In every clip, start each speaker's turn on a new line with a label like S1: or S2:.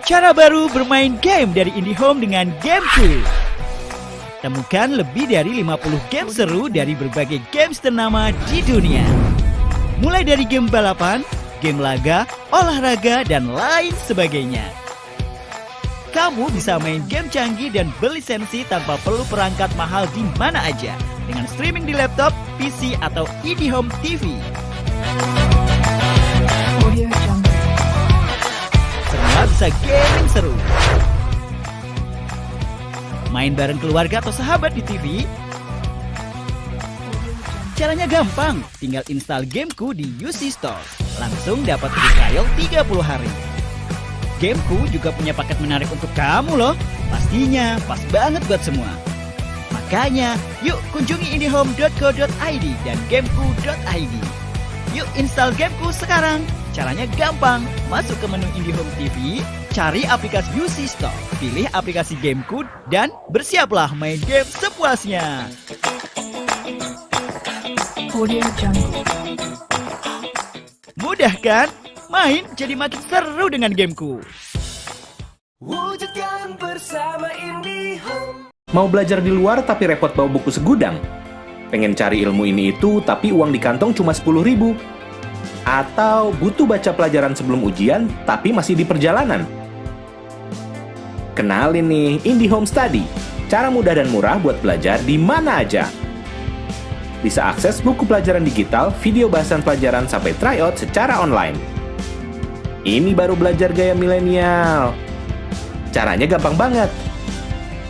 S1: Cara baru bermain game dari IndiHome dengan Gameku. Temukan lebih dari 50 game seru dari berbagai games ternama di dunia. Mulai dari game balapan, game laga, olahraga, dan lain sebagainya. Kamu bisa main game canggih dan berlisensi tanpa perlu perangkat mahal di mana aja. Dengan streaming di laptop, PC, atau IndiHome TV. Semua bisa gaming seru. Main bareng keluarga atau sahabat di TV. Caranya gampang, tinggal install Gameku di UC Store. Langsung dapat free trial 30 hari. Gameku juga punya paket menarik untuk kamu loh. Pastinya pas banget buat semua. Makanya, yuk kunjungi indihome.co.id dan gameku.id. Yuk install Gameku sekarang. Caranya gampang. Masuk ke menu IndiHome TV, cari aplikasi UC Store, pilih aplikasi Gameku, dan bersiaplah main game sepuasnya. Mudah kan? Main jadi makin seru dengan Gameku.
S2: Wujudkan bersama IndiHome.
S3: Mau belajar di luar tapi repot bawa buku segudang? Pengen cari ilmu ini itu tapi uang di kantong cuma 10.000? Atau butuh baca pelajaran sebelum ujian tapi masih di perjalanan? Kenalin nih IndiHome Study, cara mudah dan murah buat belajar di mana aja. Bisa akses buku pelajaran digital, video bahasan pelajaran sampai tryout secara online. Ini baru belajar gaya milenial. Caranya gampang banget.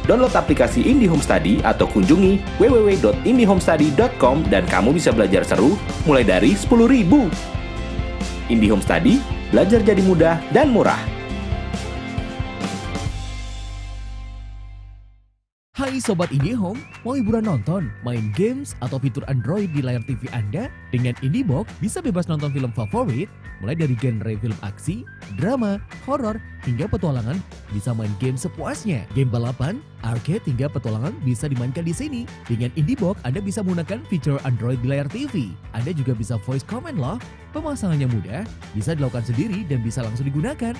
S3: Download aplikasi IndiHome Study atau kunjungi www.indihomestudy.com dan kamu bisa belajar seru mulai dari 10.000. IndiHome Study, belajar jadi mudah dan murah.
S4: Hai Sobat IndiHome, mau hiburan nonton, main games, atau fitur Android di layar TV Anda? Dengan IndiBox bisa bebas nonton film favorit, mulai dari genre film aksi, drama, horor, hingga petualangan, bisa main game sepuasnya. Game balapan, arcade, hingga petualangan bisa dimainkan di sini. Dengan IndiBox, Anda bisa menggunakan fitur Android di layar TV. Anda juga bisa voice comment loh. Pemasangannya mudah, bisa dilakukan sendiri dan bisa langsung digunakan.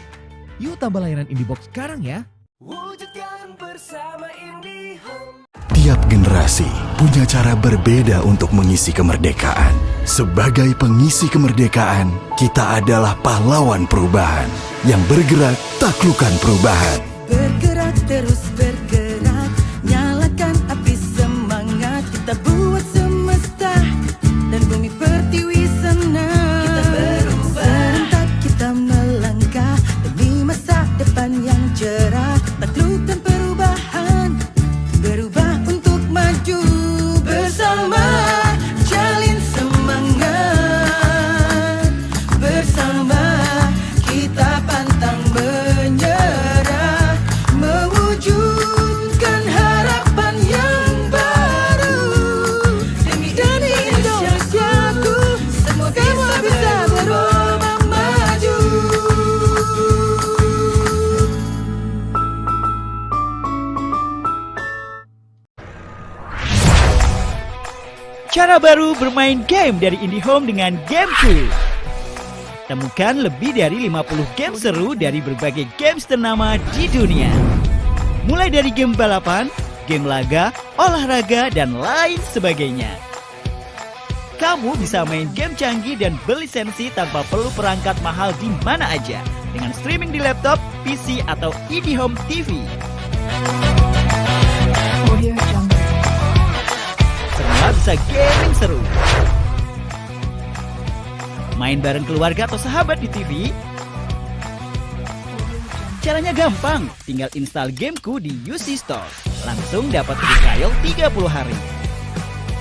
S4: Yuk tambah layanan IndiBox sekarang ya.
S2: Wujudkan bersama IndiHome.
S5: Tiap generasi punya cara berbeda untuk mengisi kemerdekaan. Sebagai pengisi kemerdekaan, kita adalah pahlawan perubahan yang bergerak taklukkan perubahan.
S6: Bergerak terus bergerak, nyalakan api semangat, kita buat semesta dan bumi pertiwi senang. Kita berubah, serentak kita melangkah demi masa depan yang cerah, taklukkan perubahan, berubah untuk maju bersama, jalin semangat bersama, kita pantang menyerah, mewujudkan harapan yang baru demi Indonesiaku, semua bisa berubah maju.
S1: Cara baru bermain game dari IndiHome dengan Gameku. Temukan lebih dari 50 game seru dari berbagai games ternama di dunia. Mulai dari game balapan, game laga, olahraga, dan lain sebagainya. Kamu bisa main game canggih dan berlisensi tanpa perlu perangkat mahal di mana aja. Dengan streaming di laptop, PC, atau IndiHome TV. Semua bisa gaming seru. Main bareng keluarga atau sahabat di TV. Caranya gampang, tinggal install Gameku di UC Store. Langsung dapat free trial 30 hari.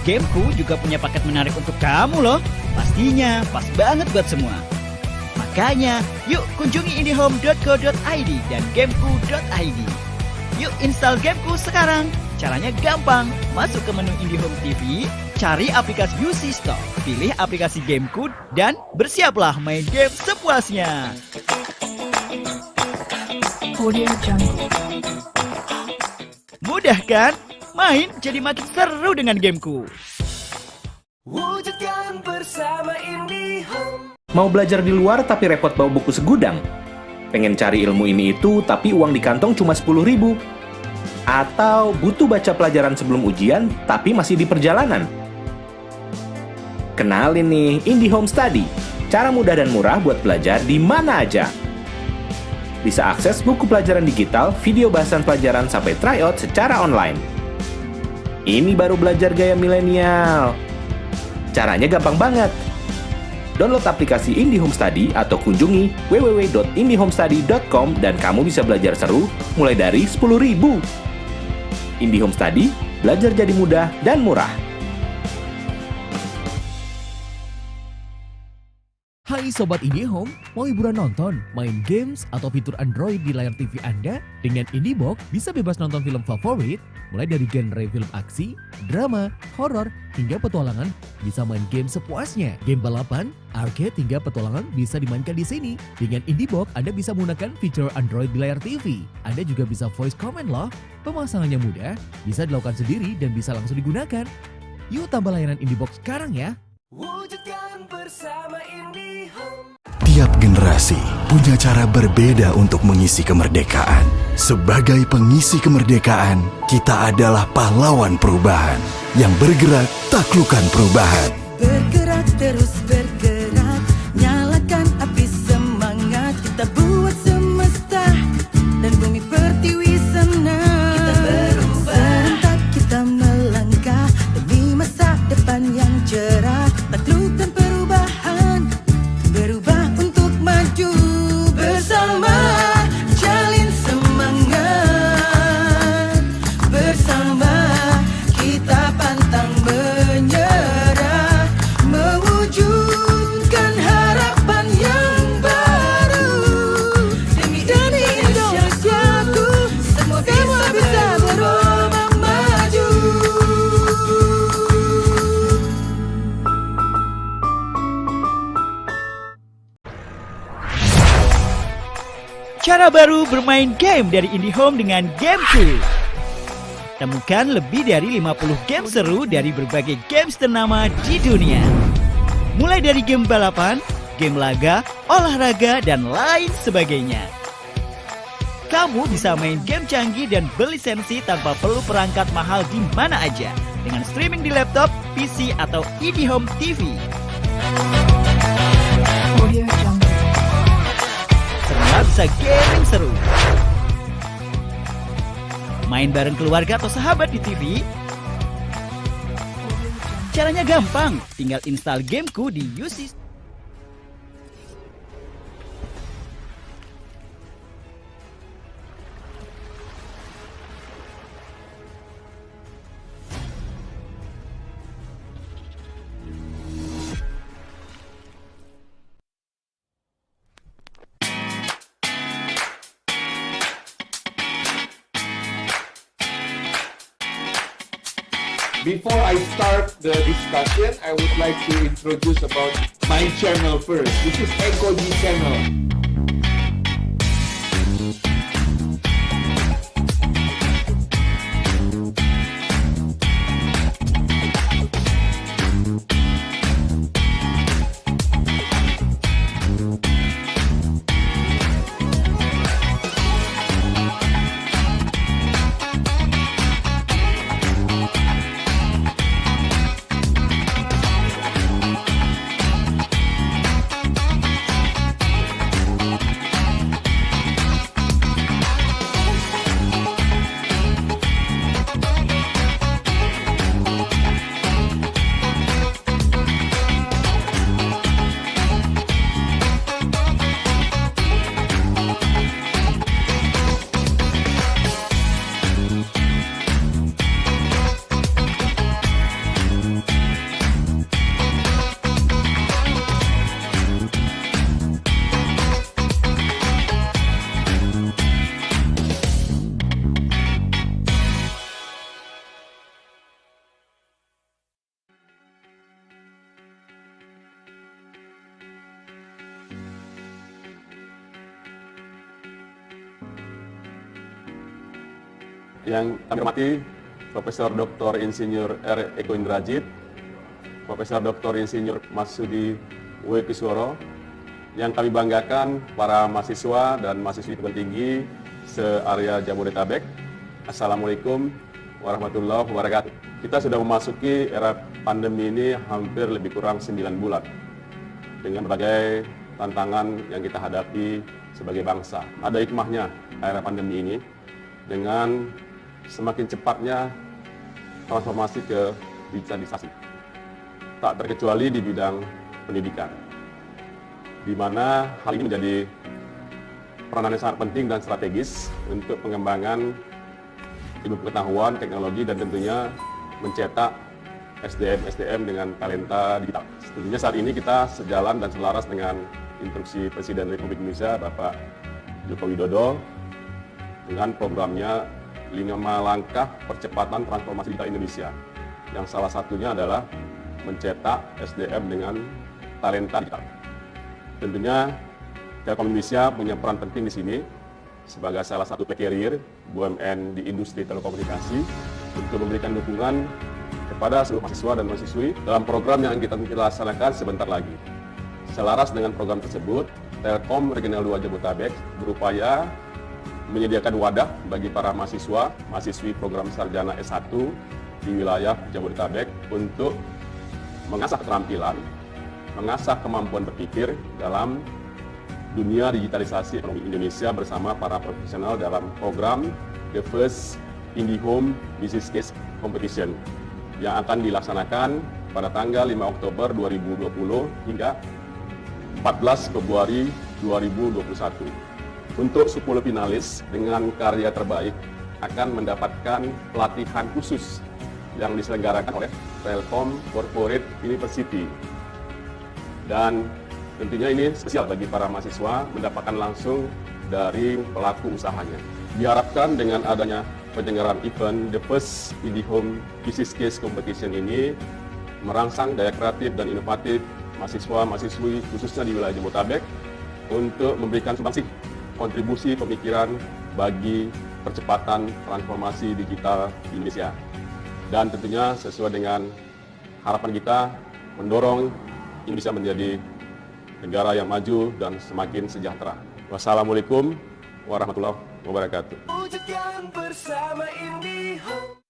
S1: Gameku juga punya paket menarik untuk kamu loh. Pastinya pas banget buat semua. Makanya, yuk kunjungi indihome.co.id dan gameku.id. Yuk install Gameku sekarang. Caranya gampang. Masuk ke menu IndiHome TV, cari aplikasi UC Store, pilih aplikasi Gameku, dan bersiaplah main game sepuasnya. Mudah kan? Main jadi makin seru dengan Gameku.
S2: Wujudkan bersama IndiHome.
S3: Mau belajar di luar tapi repot bawa buku segudang? Pengen cari ilmu ini itu tapi uang di kantong cuma 10.000. Atau butuh baca pelajaran sebelum ujian tapi masih di perjalanan? Kenalin nih, IndiHome Study. Cara mudah dan murah buat belajar di mana aja. Bisa akses buku pelajaran digital, video bahasan pelajaran sampai tryout secara online. Ini baru belajar gaya milenial. Caranya gampang banget. Download aplikasi IndiHome Study atau kunjungi www.indihomestudy.com dan kamu bisa belajar seru mulai dari 10.000. IndiHome Study, belajar jadi mudah dan murah.
S4: Hai Sobat IndiHome, mau hiburan nonton, main games, atau fitur Android di layar TV Anda? Dengan IndiBox bisa bebas nonton film favorit, mulai dari genre film aksi, drama, horor, hingga petualangan, bisa main game sepuasnya. Game balapan, arcade, hingga petualangan bisa dimainkan di sini. Dengan IndiBox, Anda bisa menggunakan fitur Android di layar TV. Anda juga bisa voice comment loh. Pemasangannya mudah, bisa dilakukan sendiri dan bisa langsung digunakan. Yuk tambah layanan IndiBox sekarang ya.
S2: Wujudkan bersama IndiHome.
S5: Tiap generasi punya cara berbeda untuk mengisi kemerdekaan. Sebagai pengisi kemerdekaan, kita adalah pahlawan perubahan yang bergerak taklukkan perubahan.
S6: Bergerak terus bergerak, nyalakan api semangat. Kita buat semesta dan bumi pertiwi senang. Kita berubah, serentak kita melangkah demi masa depan yang cerah. Taklukkan perubahan, berubah untuk maju bersama. Jalin semangat bersama, kita pantang menyerah, mewujudkan harapan yang baru demi Indonesiaku. Semua bisa berubah maju.
S1: Cara baru bermain game dari IndiHome dengan Gameku. Temukan lebih dari 50 game seru dari berbagai games ternama di dunia. Mulai dari game balapan, game laga, olahraga, dan lain sebagainya. Kamu bisa main game canggih dan berlisensi tanpa perlu perangkat mahal di mana aja. Dengan streaming di laptop, PC, atau IndiHome TV. Semua bisa gaming seru. Main bareng keluarga atau sahabat di TV? Caranya gampang, tinggal install Gameku di UC.
S7: Before I start the discussion, I would like to introduce about my channel first. This is Eko G channel. Yang kami hormati Profesor Dr. Insinyur R. Eko Indrajit, Profesor Dr. Insinyur Masudi W. Kisworo,
S8: Yang kami banggakan para mahasiswa dan mahasiswi perguruan tinggi se-area Jabodetabek. Assalamualaikum warahmatullahi wabarakatuh. Kita sudah memasuki era pandemi ini hampir lebih kurang 9 bulan. Dengan berbagai tantangan yang kita hadapi sebagai bangsa. Ada hikmahnya era pandemi ini dengan semakin cepatnya transformasi ke digitalisasi. Tak terkecuali di bidang pendidikan, di mana hal ini menjadi peranan yang sangat penting dan strategis untuk pengembangan ilmu pengetahuan, teknologi, dan tentunya mencetak SDM dengan talenta digital. Tentunya saat ini kita sejalan dan selaras dengan instruksi Presiden Republik Indonesia Bapak Joko Widodo dengan programnya 5 langkah percepatan transformasi digital Indonesia, yang salah satunya adalah mencetak SDM dengan talenta digital. Tentunya Telkom Indonesia punya peran penting di sini sebagai salah satu carrier BUMN di industri telekomunikasi untuk memberikan dukungan kepada seluruh mahasiswa dan mahasiswi dalam program yang kita laksanakan sebentar lagi. Selaras dengan program tersebut, Telkom Regional 2 Jabodetabek berupaya menyediakan wadah bagi para mahasiswa, mahasiswi program sarjana S1 di wilayah Jabodetabek untuk mengasah keterampilan, mengasah kemampuan berpikir dalam dunia digitalisasi ekonomi Indonesia bersama para profesional dalam program The First IndiHome Business Case Competition yang akan dilaksanakan pada tanggal 5 Oktober 2020 hingga 14 Februari 2021. Untuk 10 finalis dengan karya terbaik akan mendapatkan pelatihan khusus yang diselenggarakan oleh Telkom Corporate University. Dan tentunya ini spesial bagi para mahasiswa mendapatkan langsung dari pelaku usahanya. Diharapkan dengan adanya penyelenggaraan event The First IndiHome Business Case Competition ini merangsang daya kreatif dan inovatif mahasiswa-mahasiswi khususnya di wilayah Jabodetabek untuk memberikan sumbangsi kontribusi pemikiran bagi percepatan transformasi digital di Indonesia. Dan tentunya sesuai dengan harapan kita mendorong Indonesia menjadi negara yang maju dan semakin sejahtera. Wassalamualaikum warahmatullahi wabarakatuh.
S2: Wujudkan bersama IndiHome.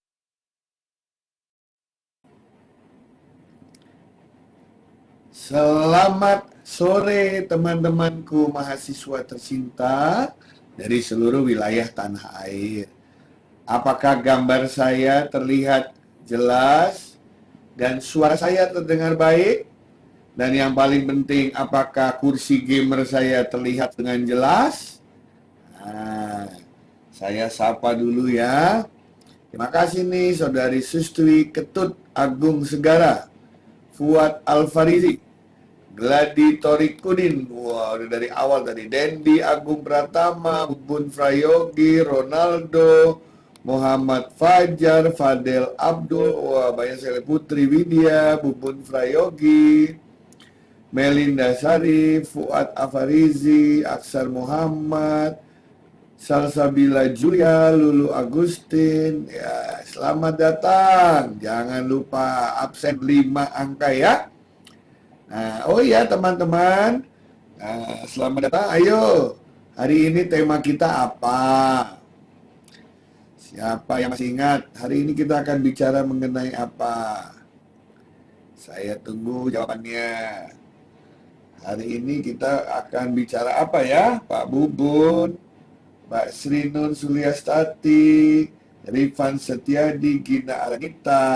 S9: Selamat sore teman-temanku mahasiswa tercinta dari seluruh wilayah tanah air. Apakah gambar saya terlihat jelas dan suara saya terdengar baik? Dan yang paling penting, apakah kursi gamer saya terlihat dengan jelas? Nah, saya sapa dulu ya. Terima kasih nih Saudari Sustri Ketut Agung Segara, Fuad Alfarizi, Gladi Torikudin, wah udah dari awal tadi, Dendi Agung Pratama, Bubun Frayogi, Ronaldo, Muhammad Fajar, Fadel Abdul, wah banyak sekali, Putri Widya, Bubun Frayogi, Melinda Sari, Fuad Afarizi, Aksar Muhammad, Salsabila Julia, Lulu Agustin. Ya, selamat datang. Jangan lupa absen 5 angka ya. Nah, oh ya teman-teman, selamat datang. Ayo, hari ini tema kita apa? Siapa yang masih ingat? Hari ini kita akan bicara mengenai apa? Saya tunggu jawabannya. Hari ini kita akan bicara apa ya? Pak Bubun, Mbak Sri Nun Suliastati, Rifan Setiadi, Gina Aranita.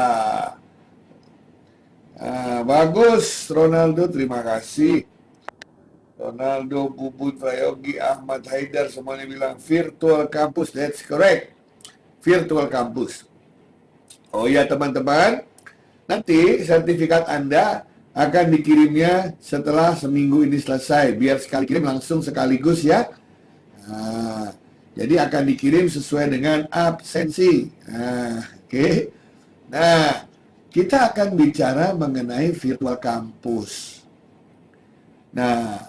S9: Bagus, Ronaldo, terima kasih. Ronaldo, Bubun, Prayogi, Ahmad Haidar, semuanya bilang virtual campus, that's correct. Virtual campus. Oh ya teman-teman, nanti sertifikat Anda akan dikirimnya setelah seminggu ini selesai. Biar sekali kirim langsung sekaligus ya. Jadi akan dikirim sesuai dengan absensi. Oke. Nah, kita akan bicara mengenai virtual campus. Nah,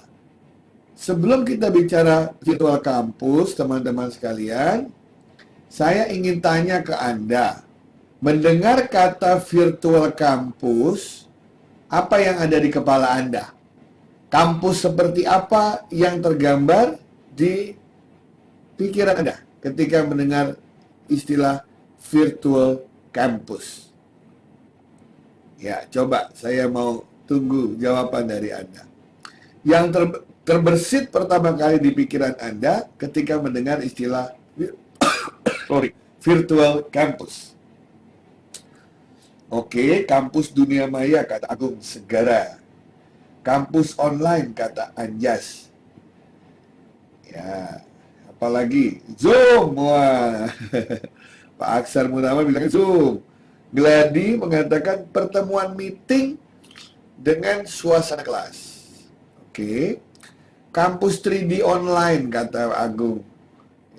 S9: sebelum kita bicara virtual campus, teman-teman sekalian, saya ingin tanya ke Anda. Mendengar kata virtual campus, apa yang ada di kepala Anda? Kampus seperti apa yang tergambar di pikiran Anda ketika mendengar istilah virtual campus? Ya, coba saya mau tunggu jawaban dari Anda. Yang terbersit pertama kali di pikiran Anda ketika mendengar istilah virtual campus. Oke, kampus dunia maya, kata Agung Segara. Kampus online, kata Anjas. Ya, apalagi Zoom. Wah, Pak Aksar Munawar bilang Zoom. Gladi mengatakan pertemuan meeting dengan suasana kelas. Oke. Kampus 3D online, kata Agung.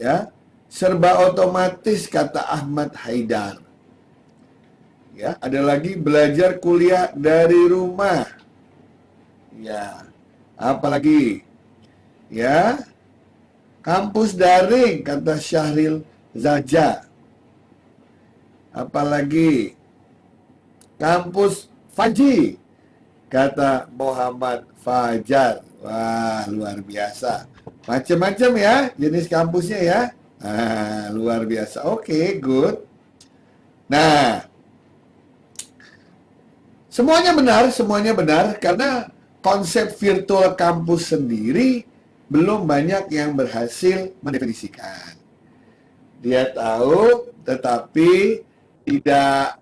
S9: Ya, serba otomatis, kata Ahmad Haidar. Ya, ada lagi belajar kuliah dari rumah. Ya, apalagi? Ya, kampus daring, kata Syahril Zaja. Apalagi? Kampus Faji, kata Muhammad Fajar. Wah, luar biasa. Macam-macam ya jenis kampusnya ya. Luar biasa. Oke, good. Nah, semuanya benar karena konsep virtual campus sendiri belum banyak yang berhasil mendefinisikan. Dia tahu, tetapi tidak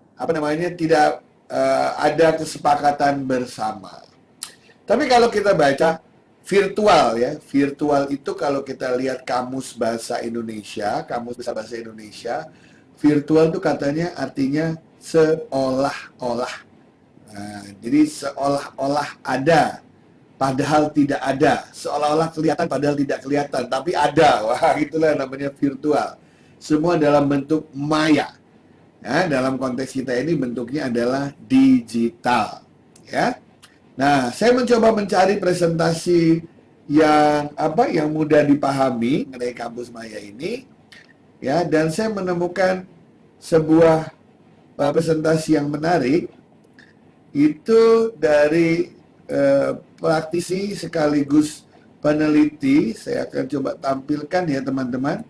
S9: ada kesepakatan bersama. Tapi kalau kita baca virtual ya, virtual itu kalau kita lihat kamus bahasa Indonesia, kamus besar bahasa Indonesia, virtual itu katanya artinya seolah-olah. Nah, jadi seolah-olah ada, padahal tidak ada. Seolah-olah kelihatan, padahal tidak kelihatan, tapi ada. Wah, itulah namanya virtual. Semua dalam bentuk maya. Ya, dalam konteks kita ini bentuknya adalah digital. Ya. Nah, saya mencoba mencari presentasi yang mudah dipahami mengenai kampus maya ini. Ya, dan saya menemukan sebuah presentasi yang menarik. Itu dari praktisi sekaligus peneliti. Saya akan coba tampilkan ya teman-teman.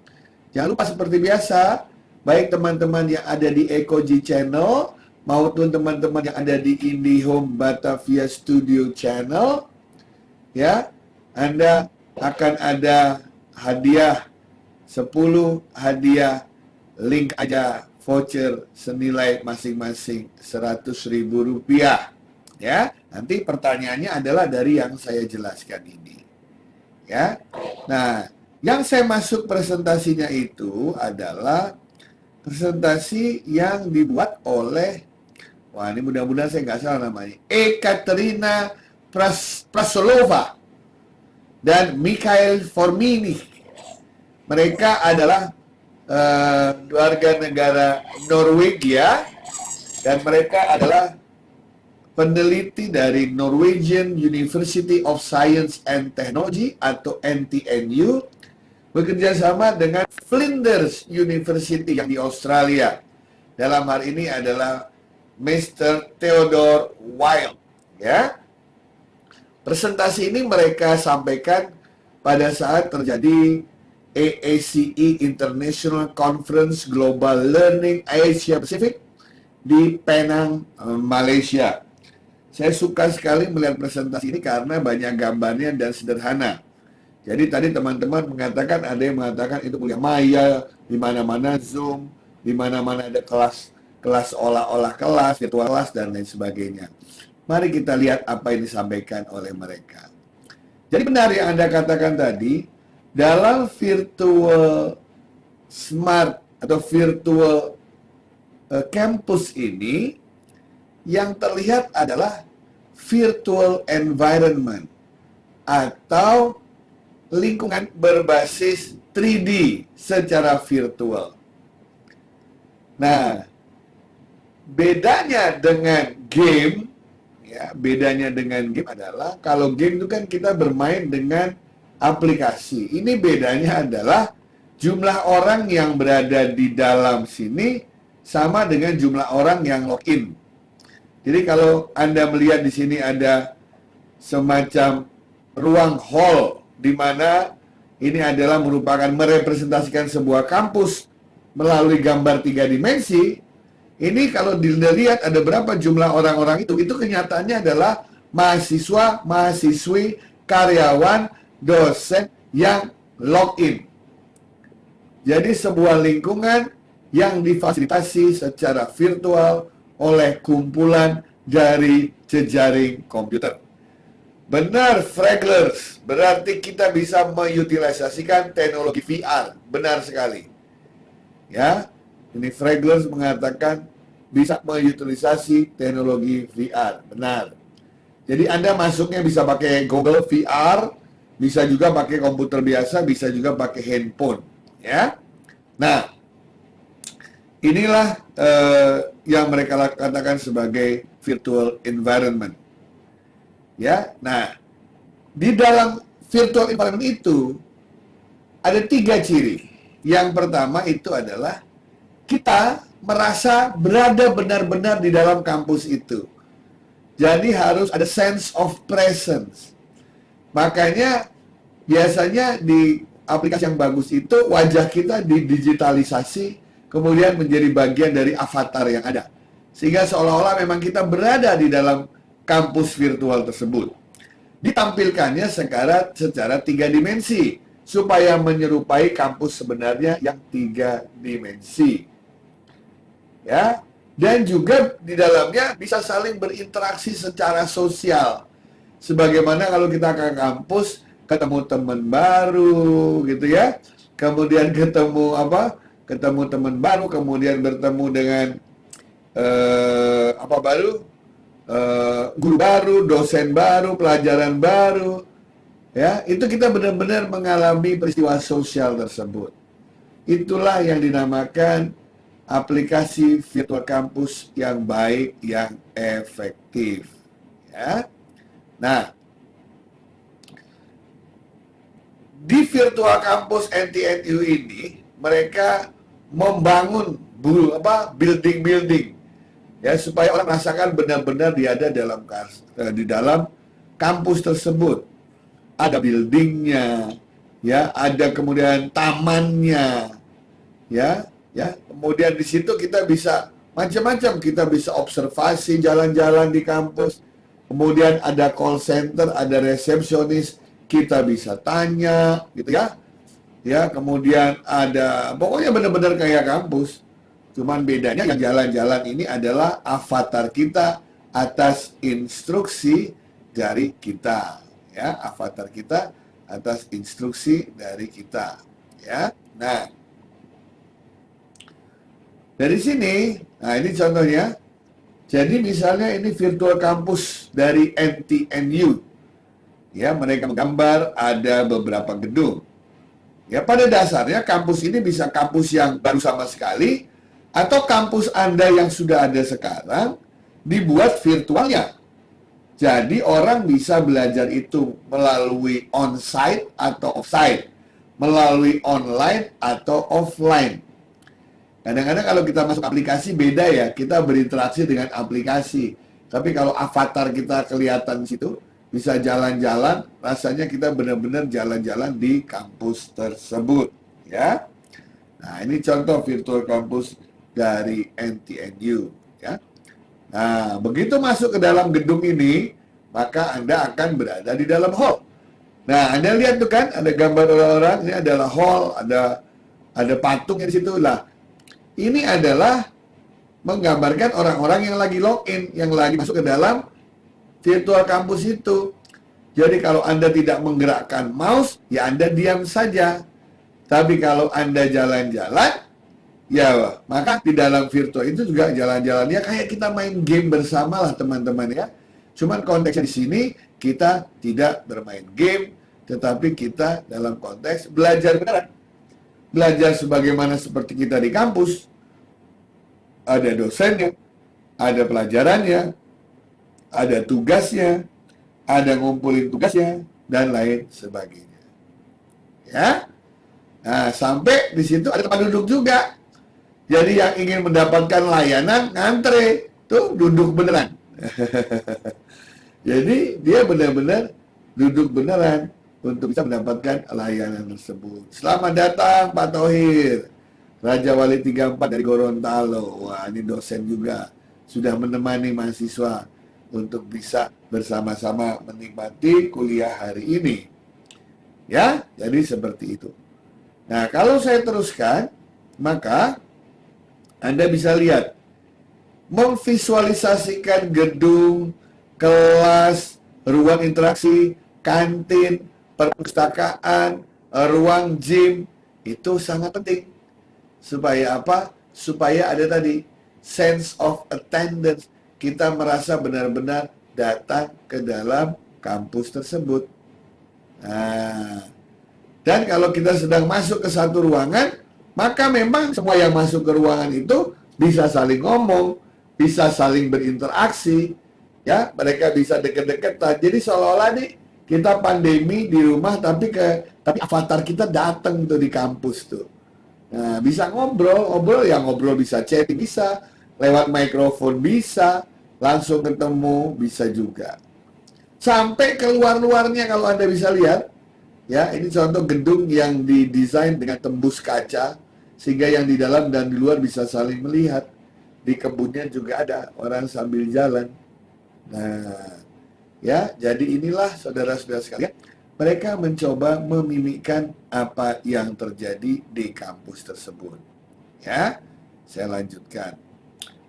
S9: Jangan lupa seperti biasa, baik teman-teman yang ada di Ekoji Channel maupun teman-teman yang ada di IndiHome Batavia Studio Channel, ya, Anda akan ada hadiah 10 hadiah, link aja voucher senilai masing-masing Rp100.000. Ya, nanti pertanyaannya adalah dari yang saya jelaskan ini. Ya. Nah, yang saya masuk presentasinya itu adalah presentasi yang dibuat oleh, wah ini mudah-mudahan saya nggak salah namanya, Ekaterina Prasolova dan Mikhail Formini. Mereka adalah warga negara Norwegia dan mereka adalah peneliti dari Norwegian University of Science and Technology atau NTNU, bekerja sama dengan Flinders University yang di Australia. Dalam hal ini adalah Mr. Theodore Wild. Ya, presentasi ini mereka sampaikan pada saat terjadi AACE International Conference Global Learning Asia Pacific di Penang, Malaysia. Saya suka sekali melihat presentasi ini karena banyak gambarnya dan sederhana. Jadi tadi teman-teman mengatakan, ada yang mengatakan itu kuliah maya, di mana-mana Zoom, di mana-mana ada kelas olah-olah kelas, virtual kelas, dan lain sebagainya. Mari kita lihat apa yang disampaikan oleh mereka. Jadi benar yang Anda katakan tadi, dalam virtual smart atau virtual campus ini, yang terlihat adalah virtual environment atau lingkungan berbasis 3D secara virtual. Nah, bedanya dengan game, ya, bedanya dengan game adalah kalau game itu kan kita bermain dengan aplikasi. Ini bedanya adalah jumlah orang yang berada di dalam sini sama dengan jumlah orang yang login. Jadi kalau Anda melihat di sini ada semacam ruang hall, di mana ini adalah merupakan merepresentasikan sebuah kampus melalui gambar 3 dimensi. Ini kalau dilihat ada berapa jumlah orang-orang itu kenyataannya adalah mahasiswa, mahasiswi, karyawan, dosen yang login. Jadi sebuah lingkungan yang difasilitasi secara virtual oleh kumpulan dari jejaring komputer. Benar, Fragglers, berarti kita bisa mengutilisasikan teknologi VR. Benar sekali. Ya, ini Fragglers mengatakan bisa mengutilisasi teknologi VR. Benar. Jadi Anda masuknya bisa pakai Google VR, bisa juga pakai komputer biasa, bisa juga pakai handphone. Ya. Nah, inilah yang mereka katakan sebagai virtual environment. Ya. Nah, di dalam virtual environment itu ada 3 ciri. Yang pertama itu adalah kita merasa berada benar-benar di dalam kampus itu. Jadi harus ada sense of presence. Makanya biasanya di aplikasi yang bagus itu wajah kita didigitalisasi, kemudian menjadi bagian dari avatar yang ada. Sehingga seolah-olah memang kita berada di dalam kampus virtual tersebut. Ditampilkannya secara 3 dimensi, supaya menyerupai kampus sebenarnya yang 3 dimensi. Ya, dan juga di dalamnya bisa saling berinteraksi secara sosial. Sebagaimana kalau kita ke kampus, ketemu teman baru gitu ya. Kemudian ketemu teman baru, kemudian bertemu dengan guru baru, dosen baru, pelajaran baru. Ya, itu kita benar-benar mengalami peristiwa sosial tersebut. Itulah yang dinamakan aplikasi virtual kampus yang baik, yang efektif. Ya. Nah, di virtual kampus NTNU ini mereka membangun building-building ya, supaya orang merasakan benar-benar dia ada di dalam kampus tersebut. Ada buildingnya, ya, ada kemudian tamannya, ya. Kemudian di situ kita bisa macam-macam, kita bisa observasi jalan-jalan di kampus. Kemudian ada call center, ada resepsionis, kita bisa tanya, gitu ya. Ya, kemudian ada, pokoknya benar-benar kayak kampus. Cuman bedanya yang jalan-jalan ini adalah avatar kita atas instruksi dari kita. Ya, avatar kita atas instruksi dari kita. Ya, nah. Dari sini, nah ini contohnya. Jadi misalnya ini virtual kampus dari NTNU. Ya, mereka menggambar ada beberapa gedung. Ya, pada dasarnya kampus ini bisa kampus yang baru sama sekali, atau kampus Anda yang sudah ada sekarang dibuat virtualnya. Jadi orang bisa belajar itu melalui on-site atau off-site, melalui online atau offline. Kadang-kadang kalau kita masuk aplikasi beda ya, kita berinteraksi dengan aplikasi. Tapi kalau avatar kita kelihatan di situ, bisa jalan-jalan, rasanya kita benar-benar jalan-jalan di kampus tersebut. Ya. Nah, ini contoh virtual kampus dari NTNU. Ya. Nah, begitu masuk ke dalam gedung ini, maka Anda akan berada di dalam hall. Nah, Anda lihat tuh kan, ada gambar orang-orang, ini adalah hall, ada patungnya di situ lah. Ini adalah menggambarkan orang-orang yang lagi login, yang lagi masuk ke dalam virtual kampus itu. Jadi kalau Anda tidak menggerakkan mouse, ya Anda diam saja. Tapi kalau Anda jalan-jalan, ya maka di dalam virtual itu juga jalan-jalannya kayak kita main game bersama lah teman-teman ya. Cuman konteksnya di sini kita tidak bermain game, tetapi kita dalam konteks belajar beneran. Belajar sebagaimana seperti kita di kampus. Ada dosennya, ada pelajarannya, ada tugasnya, ada ngumpulin tugasnya, dan lain sebagainya. Ya. Nah, sampai di situ ada tempat duduk juga. Jadi yang ingin mendapatkan layanan ngantre, tuh duduk beneran. Jadi dia benar-benar duduk beneran untuk bisa mendapatkan layanan tersebut. Selamat datang Pak Thohir, Raja Wali 34 dari Gorontalo. Wah, ini dosen juga sudah menemani mahasiswa untuk bisa bersama-sama menikmati kuliah hari ini. Ya, jadi seperti itu. Nah, kalau saya teruskan, maka Anda bisa lihat, memvisualisasikan gedung, kelas, ruang interaksi, kantin, perpustakaan, ruang gym, itu sangat penting. Supaya apa? Supaya ada tadi sense of attendance. Kita merasa benar-benar datang ke dalam kampus tersebut. Nah, dan kalau kita sedang masuk ke satu ruangan, maka memang semua yang masuk ke ruangan itu bisa saling ngomong, bisa saling berinteraksi, ya, mereka bisa deket-deketan. Jadi seolah-olah nih kita pandemi di rumah, tapi avatar kita datang tuh di kampus tuh. Nah, bisa ngobrol bisa chatting, bisa lewat mikrofon, bisa langsung ketemu, bisa juga. Sampai keluar-luarnya kalau Anda bisa lihat, ya, ini contoh gedung yang didesain dengan tembus kaca, sehingga yang di dalam dan di luar bisa saling melihat. Di kebunnya juga ada orang sambil jalan. Nah, ya, jadi inilah saudara-saudara sekalian, mereka mencoba memimikkan apa yang terjadi di kampus tersebut. Ya, saya lanjutkan.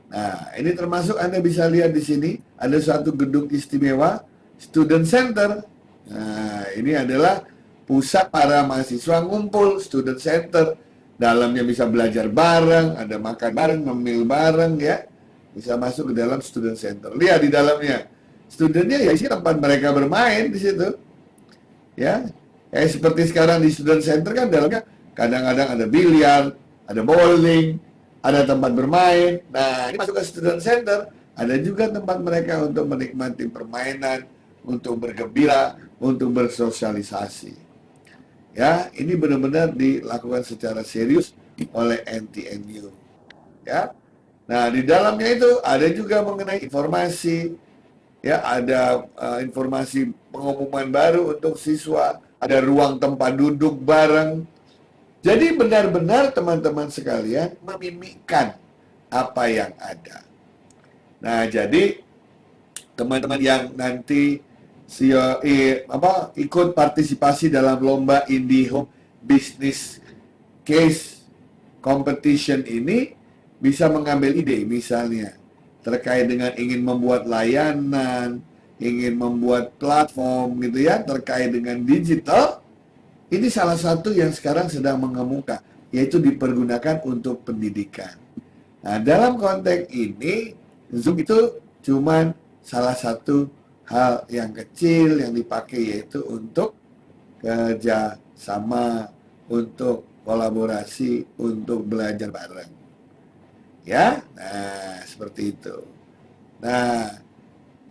S9: Nah, ini termasuk Anda bisa lihat di sini, ada satu gedung istimewa, Student Center. Nah, ini adalah pusat para mahasiswa ngumpul, Student Center. Dalamnya bisa belajar bareng, ada makan bareng, ngemil bareng, ya. Bisa masuk ke dalam Student Center. Lihat di dalamnya. Studentnya ya isi tempat mereka bermain di situ. Ya. Seperti sekarang di Student Center kan dalamnya kadang-kadang ada biliar, ada bowling, ada tempat bermain. Nah, ini masuk ke Student Center, ada juga tempat mereka untuk menikmati permainan, untuk bergembira, untuk bersosialisasi. Ya, ini benar-benar dilakukan secara serius oleh NTNU. Ya. Nah, di dalamnya itu ada juga mengenai informasi, ya, ada informasi pengumuman baru untuk siswa, ada ruang tempat duduk bareng. Jadi benar-benar teman-teman sekalian memimikkan apa yang ada. Nah, jadi teman-teman yang nanti ikut partisipasi dalam lomba IndiHome Business Case Competition ini bisa mengambil ide, misalnya terkait dengan ingin membuat layanan, ingin membuat platform gitu ya, terkait dengan digital. Ini salah satu yang sekarang sedang mengemuka, yaitu dipergunakan untuk pendidikan. Nah, dalam konteks ini, Zoom itu cuman salah satu hal yang kecil yang dipakai, yaitu untuk kerja sama, untuk kolaborasi, untuk belajar bareng. Ya, nah seperti itu. Nah,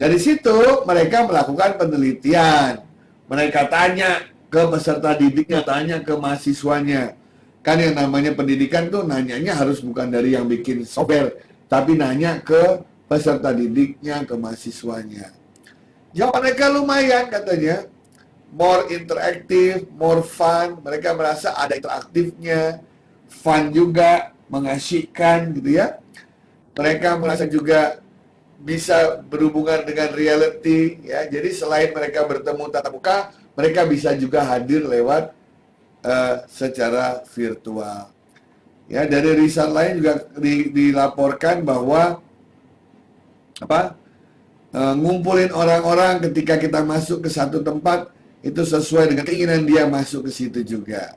S9: dari situ mereka melakukan penelitian. Mereka tanya ke peserta didiknya, tanya ke mahasiswanya. Kan yang namanya pendidikan tuh nanyanya harus bukan dari yang bikin software, tapi nanya ke peserta didiknya, ke mahasiswanya. Jawaban mereka lumayan katanya, more interaktif, more fun. Mereka merasa ada interaktifnya, fun juga, mengasyikkan gitu ya. Mereka merasa juga bisa berhubungan dengan reality ya. Jadi selain mereka bertemu tatap muka, mereka bisa juga hadir lewat secara virtual. Ya, dari riset lain juga dilaporkan bahwa ngumpulin orang-orang ketika kita masuk ke satu tempat itu sesuai dengan keinginan dia masuk ke situ juga.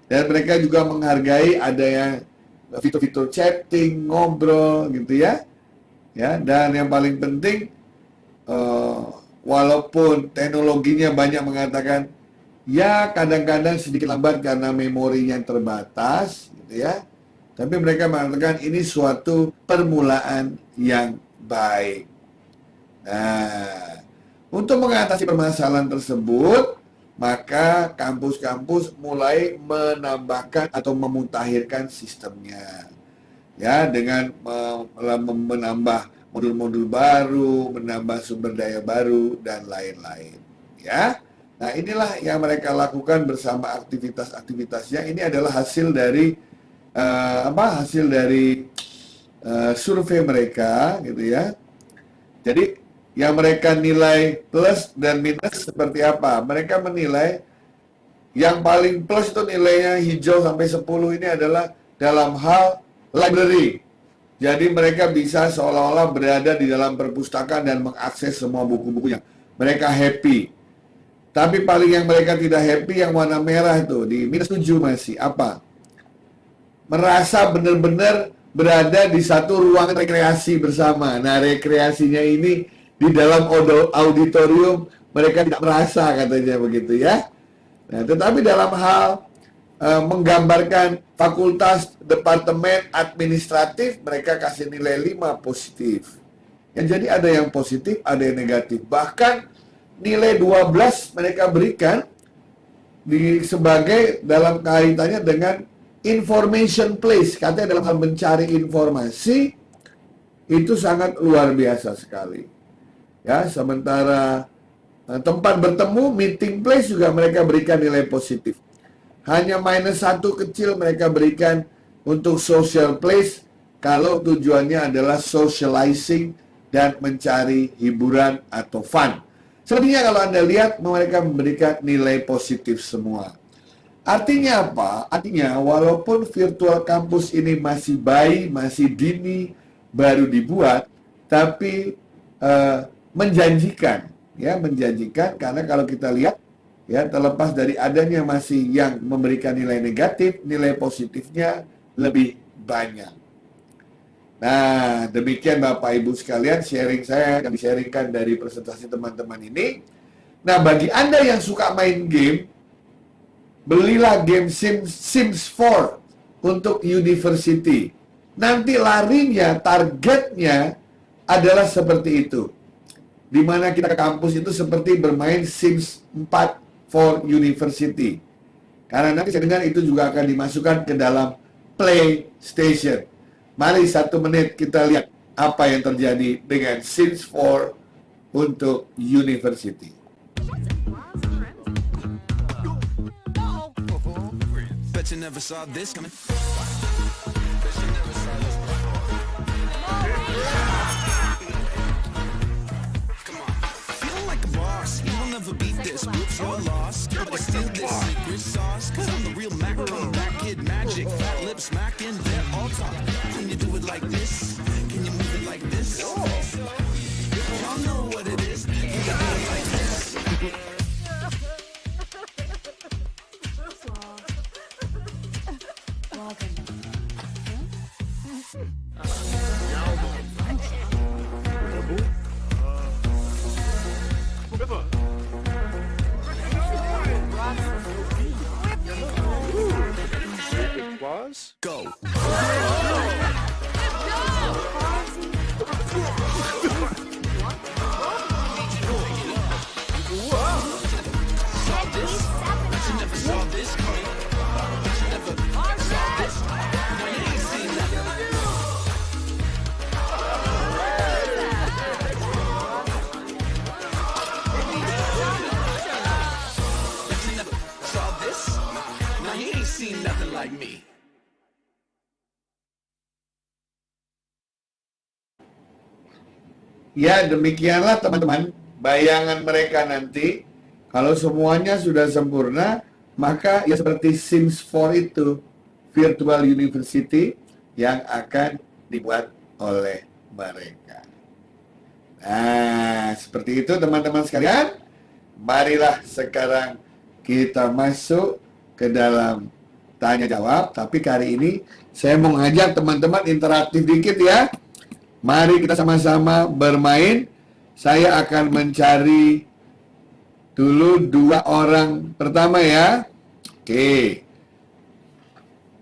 S9: Dan mereka juga menghargai ada yang fitur-fitur chatting, ngobrol gitu ya. Ya, dan yang paling penting walaupun teknologinya banyak mengatakan ya kadang-kadang sedikit lambat karena memori yang terbatas gitu ya. Tapi mereka mengatakan ini suatu permulaan yang baik. Nah, untuk mengatasi permasalahan tersebut, maka kampus-kampus mulai menambahkan atau memutakhirkan sistemnya. Ya, dengan menambah modul-modul baru, menambah sumber daya baru, dan lain-lain. ya. Nah, inilah yang mereka lakukan bersama aktivitas-aktivitasnya. Ini adalah hasil dari survei mereka, gitu ya. Jadi yang mereka nilai plus dan minus seperti apa? Mereka menilai yang paling plus itu nilainya hijau sampai 10 ini adalah dalam hal library. Jadi mereka bisa seolah-olah berada di dalam perpustakaan dan mengakses semua buku-bukunya. Mereka happy. Tapi paling yang mereka tidak happy yang warna merah itu, di minus 7 masih. Apa? Merasa benar-benar berada di satu ruangan rekreasi bersama. Nah, rekreasinya ini di dalam auditorium mereka tidak merasa, katanya begitu ya. Nah, tetapi dalam hal menggambarkan fakultas, departemen, administratif, mereka kasih nilai 5 positif. Ya, jadi ada yang positif, ada yang negatif. Bahkan nilai 12 mereka berikan sebagai dalam kaitannya dengan information place. Katanya dalam hal mencari informasi itu sangat luar biasa sekali. Ya, sementara tempat bertemu, meeting place juga mereka berikan nilai positif. Hanya minus 1 kecil mereka berikan untuk social place kalau tujuannya adalah socializing dan mencari hiburan atau fun. Selebihnya kalau Anda lihat mereka memberikan nilai positif semua. Artinya apa? Artinya walaupun virtual campus ini masih bayi, masih dini, baru dibuat, tapi menjanjikan, ya, menjanjikan, karena kalau kita lihat, ya, terlepas dari adanya masih yang memberikan nilai negatif, nilai positifnya lebih banyak. Nah, demikian Bapak Ibu sekalian sharing saya yang di-sharingkan dari presentasi teman-teman ini. Nah, bagi Anda yang suka main game, belilah game Sims 4 untuk university. Nanti larinya, targetnya adalah seperti itu. Di mana kita ke kampus itu seperti bermain Sims 4 for university. Karena nanti saya dengar itu juga akan dimasukkan ke dalam PlayStation. Mari 1 menit kita lihat apa yang terjadi dengan Sims 4 untuk university.
S10: Bet you never saw this coming. Never beat this, oops, you're lost. But I steal this secret sauce, cause I'm the real Mac, come back, kid magic. Fat lips smacking, they're all talk. Can you do it like this? Can you move it like this? Y'all know what it is. Can you do it like this? Go.
S9: Ya, demikianlah teman-teman bayangan mereka nanti. Kalau semuanya sudah sempurna, maka ya seperti Sims 4 itu, virtual university yang akan dibuat oleh mereka. Nah, seperti itu teman-teman sekalian. Marilah sekarang kita masuk ke dalam tanya jawab. Tapi kali ini saya mau ngajak teman-teman interaktif dikit ya. Mari kita sama-sama bermain. Saya akan mencari dulu 2 orang pertama ya. Oke.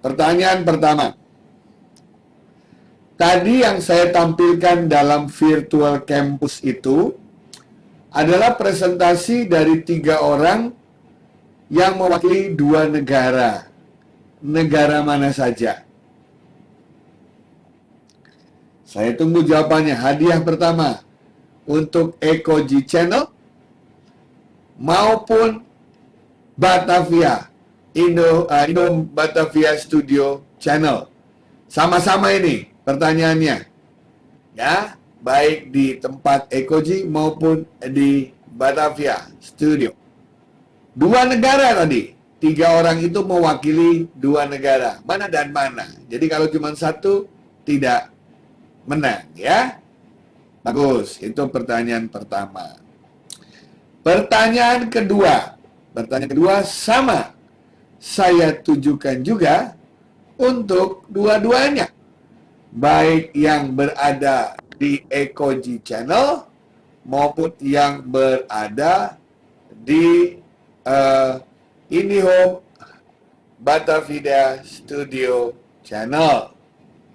S9: Pertanyaan pertama. Tadi yang saya tampilkan dalam virtual campus itu adalah presentasi dari 3 orang yang mewakili 2 negara. Negara mana saja? Saya tunggu jawabannya. Hadiah pertama untuk Ekoji Channel maupun Batavia Indo Batavia Studio Channel. Sama-sama ini pertanyaannya, ya, baik di tempat Ekoji maupun di Batavia Studio. 2 negara tadi, 3 orang itu mewakili 2 negara, mana dan mana. Jadi kalau cuma satu tidak menang, ya. Bagus, itu pertanyaan pertama. Pertanyaan kedua sama. Saya tujukan juga untuk dua-duanya. Baik yang berada di Ekoji Channel maupun yang berada di IndiHome Batavia Studio Channel.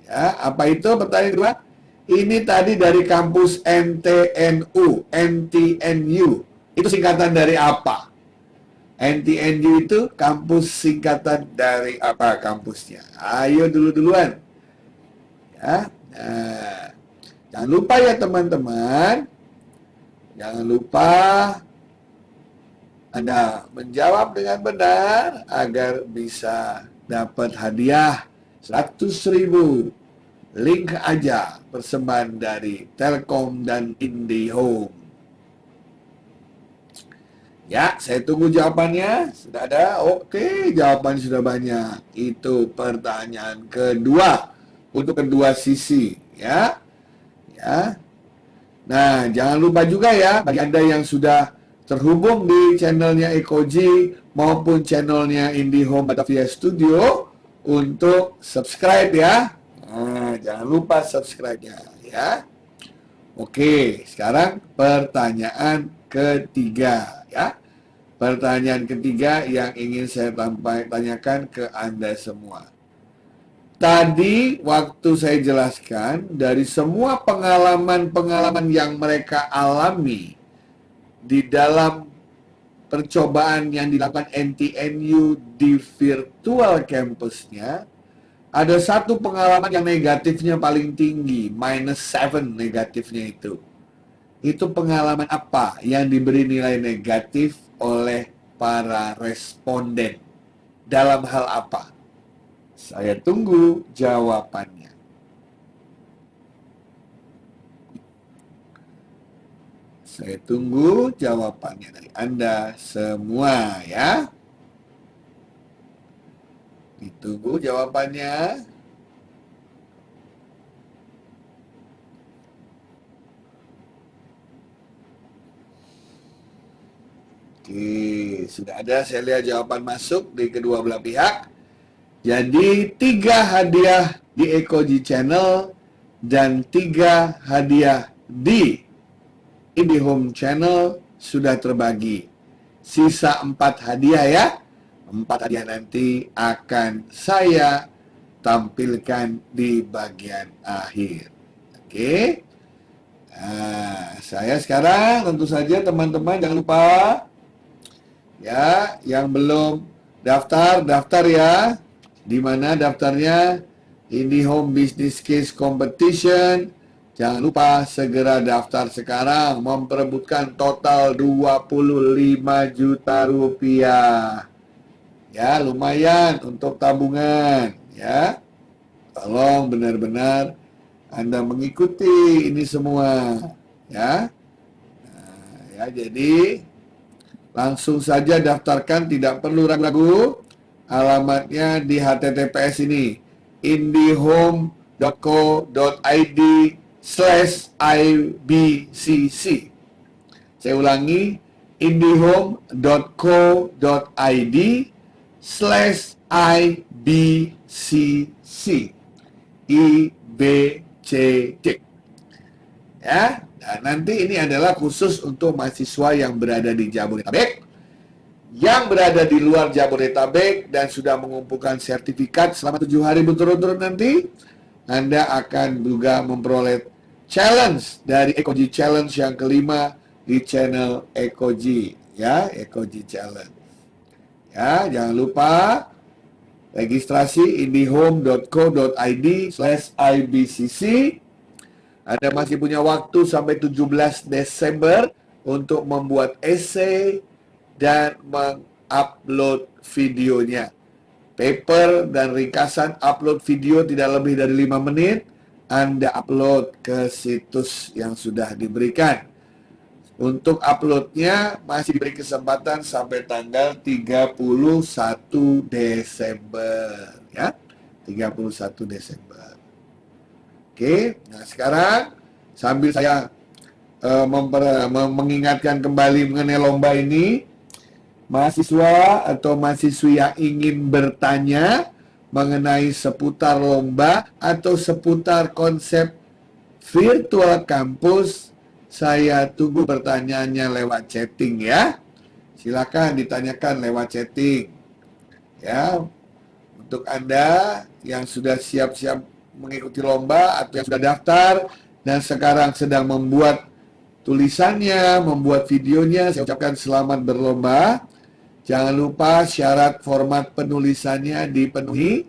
S9: Ya, apa itu pertanyaan kedua? Ini tadi dari kampus NTNU. Itu singkatan dari apa? NTNU itu kampus singkatan dari apa kampusnya? Ayo duluan. Ya. Nah, jangan lupa ya teman-teman. Jangan lupa Anda menjawab dengan benar agar bisa dapat hadiah 100.000. Link aja persembahan dari Telkom dan IndiHome. Ya, saya tunggu jawabannya. Sudah ada? Oke, jawaban sudah banyak. Itu pertanyaan kedua untuk kedua sisi, ya. Ya. Nah, jangan lupa juga ya bagi Anda yang sudah terhubung di channelnya Ekoji maupun channelnya IndiHome Batavia Studio untuk subscribe ya. Nah, jangan lupa subscribe-nya ya. Oke, sekarang pertanyaan ketiga ya. Pertanyaan ketiga yang ingin saya tanyakan ke Anda semua. Tadi waktu saya jelaskan dari semua pengalaman-pengalaman yang mereka alami di dalam percobaan yang dilakukan NTNU di virtual campusnya, ada satu pengalaman yang negatifnya paling tinggi, -7 negatifnya itu. Itu pengalaman apa yang diberi nilai negatif oleh para responden? Dalam hal apa? Saya tunggu jawabannya. Saya tunggu jawabannya dari Anda semua ya. Ditunggu jawabannya. Oke, sudah ada, saya lihat jawaban masuk di kedua belah pihak. Jadi 3 hadiah di Ekoji Channel dan 3 hadiah di IndiHome Channel sudah terbagi. Sisa 4 hadiah ya. 4 hadiah nanti akan saya tampilkan di bagian akhir. Oke. Nah, saya sekarang tentu saja teman-teman jangan lupa ya, yang belum daftar ya. Di mana daftarnya? IndiHome Business Case Competition. Jangan lupa segera daftar sekarang, memperebutkan total 25 juta rupiah. Ya, lumayan untuk tabungan ya. Tolong benar-benar Anda mengikuti ini semua ya. Nah, ya, jadi langsung saja daftarkan, tidak perlu ragu-ragu. Alamatnya di https ini, indihome.co.id/ibcc. Saya ulangi, indihome.co.id/ibcc. IBCD. Ya, dan nanti ini adalah khusus untuk mahasiswa yang berada di Jabodetabek, yang berada di luar Jabodetabek dan sudah mengumpulkan sertifikat selama 7 hari berturut-turut. Nanti Anda akan juga memperoleh challenge dari Ekoji Challenge yang kelima di channel Ekoji ya, Ekoji Challenge. Ya, jangan lupa registrasi indihome.co.id/ibcc. Anda masih punya waktu sampai 17 Desember untuk membuat esai, dan mengupload videonya. Paper dan ringkasan upload video tidak lebih dari 5 menit, Anda upload ke situs yang sudah diberikan. Untuk uploadnya masih diberi kesempatan sampai tanggal 31 Desember ya. 31 Desember. Oke, nah sekarang sambil saya mengingatkan kembali mengenai lomba ini, mahasiswa atau mahasiswi yang ingin bertanya mengenai seputar lomba atau seputar konsep virtual kampus, saya tunggu pertanyaannya lewat chatting ya. Silakan ditanyakan lewat chatting. Ya. Untuk Anda yang sudah siap-siap mengikuti lomba atau yang sudah daftar dan sekarang sedang membuat tulisannya, membuat videonya, saya ucapkan selamat berlomba. Jangan lupa syarat format penulisannya dipenuhi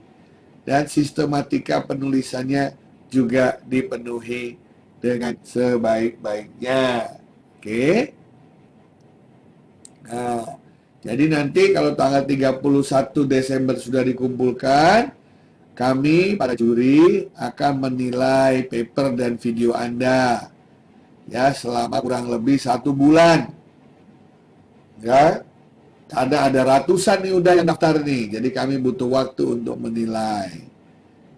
S9: dan sistematika penulisannya juga dipenuhi dengan sebaik-baiknya. Oke. Nah, jadi nanti kalau tanggal 31 Desember sudah dikumpulkan, kami para juri akan menilai paper dan video Anda. Ya, selama kurang lebih 1 bulan. Ya. Karena ada ratusan nih udah yang daftar nih, jadi kami butuh waktu untuk menilai.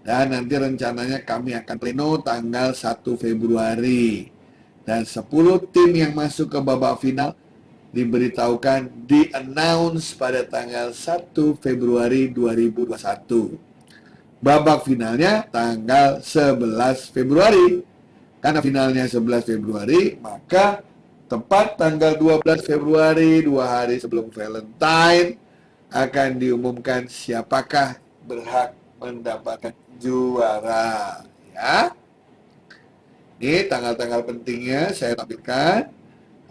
S9: Dan nanti rencananya kami akan pleno tanggal 1 Februari. Dan 10 tim yang masuk ke babak final diberitahukan, di-announce pada tanggal 1 Februari 2021. Babak finalnya tanggal 11 Februari. Karena finalnya 11 Februari, maka tepat tanggal 12 Februari, 2 hari sebelum Valentine, akan diumumkan siapakah berhak mendapatkan juara. Ya. Ini tanggal-tanggal pentingnya saya tampilkan